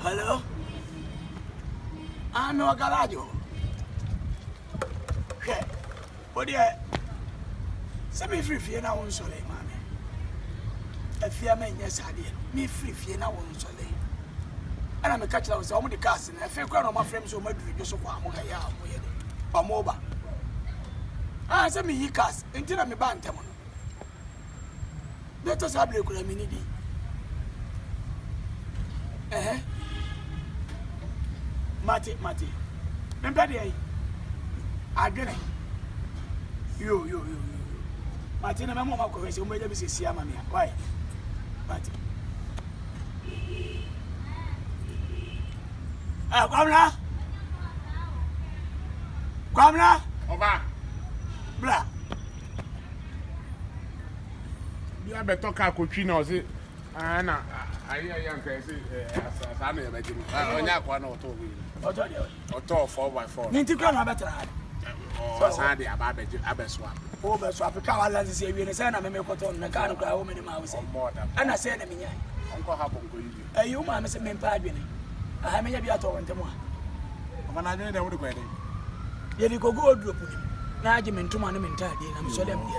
Hello? I'm no garajo. Okay. What do you? Send me free na won sole, mama. If you men yes I did. Me free na won sole. And I'm a catch out some of the cars and I feel quite on my friends so much just so I'm here. Pamoba. Ah, send me cars until I'm a bantam. Let us have a look at me. Mate. Remember the again. Yo. Mate, na mama ko kwese umbe bi sisi ama me. Why? Mate. Ah, Kwamna. Oba. Bla. Bia beto ka kotwi na o se ana ayi anka se asa na yabaji mu. Onya kwa na oto bi. Oto 4x4. Ninti kwa na betra. O sa de aba beji abeswa. O be so Africa wala se wi ne se na me koto na ka no kwa o me ma wo se. Ana se na me nyai. Onko ha bonko yi. Ayi o ma me se me pa adwene. Aha me nya bi ato wonte mo a. Oba na adwene de wo de kwa de. Ye di gogo drop ni. Na age me ntoma ne me ntade na me so dem de.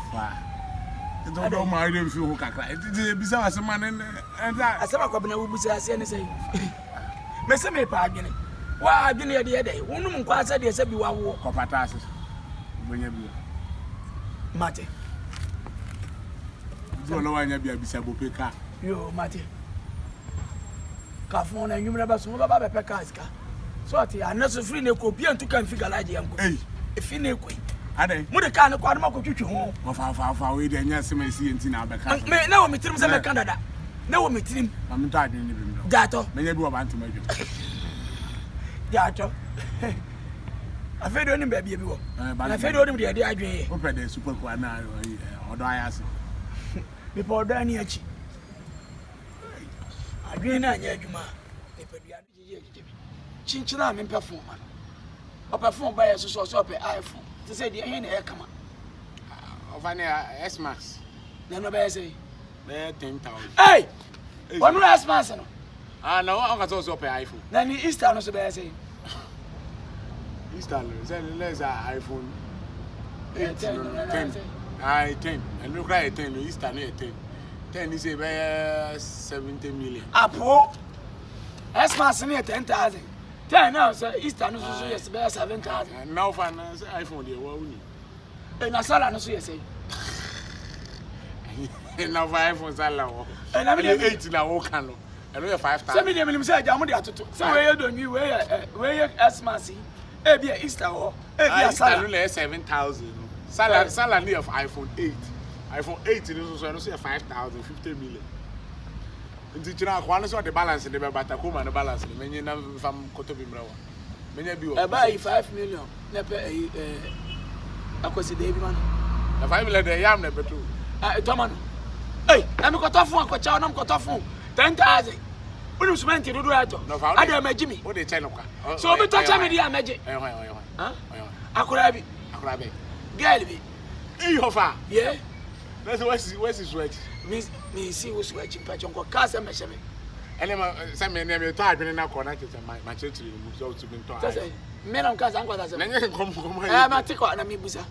Don't know my name for who kakra. It is a man and that. I said, I'm going to say, anything. Mess me, pardon. Why, I've been here the other day. One woman quite said, yes, you are walk up at us. When you Mate. Don't know why you'll be a bisabo picker. You, Mate. Cafon and you never saw about a pecasca. So I know so free no copy and to can figure like you. If you know, Ade, mo de kan ko adama ko twetwe ho. Fa we de nya se masi enti na abeka. Me na wo metirim se me Canada. Na wo metirim. Ma me ta adwene ni bi mi. Gato. Me nya bi wo ba ntoma adwo. Gato. Afedo ni ba bi wo. Na afedo ni de adwen. O pede super kwa na odo ayase. Me pa odo ani achi. Adwen na anya adwuma. Me pa dua ni jeje. Chinchina me perform man. O perform ba yeso so pe iPhone. To say the end here come of an S Max. No be say. Be 10,000. Hey! One S Max no. Ah no, I got also pay iPhone. Na ni Easter no so be say. Easter say let's iPhone 10. 10. And look at 10, Easter no 10. 10 is be 70 million. Apo. S Max no 10,000. 10 now so Easter no so yes be 7,000. Now for iPhone dey wa uni. E na sala no so yes. Now for iPhone sala wo. E na me 8 na wo kan no. E no 5,000. Say me dey me say ajamu dey atoto. Say we don you we Xmas. E be Easter wo. E be sala no 7,000. Sala ni of iPhone 8. iPhone 8 no so 5,000, 50 million. Nti chira kwa no so the balance de be bata ko ma no balance me nyi na fam koto bi mrawa me nya bi o e buy 5 million na pe akosi de bi man na 5 million de yam na beto to man eh am koto fun akocha na koto fun 10,000 unu cement do ato ada magimi o de cheno kwa so me to cha me dia meje ha akura bi girl bi hofa yeah that's what's his sweat me see what's sweat patch on ka se me sheme ele ma se me ne me to adwene na ko na chete ma chetiri mu so to be to ai me na nka san kwata se na nye kom ma tiko na me busa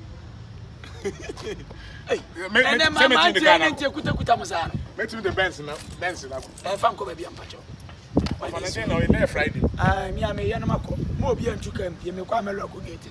eh me ma ntie kuta musa no metim the Benz na fan ko ba bi ampacho Friday. Me am here na mako. Mo bi antu kam, me kwa me lo ko gate.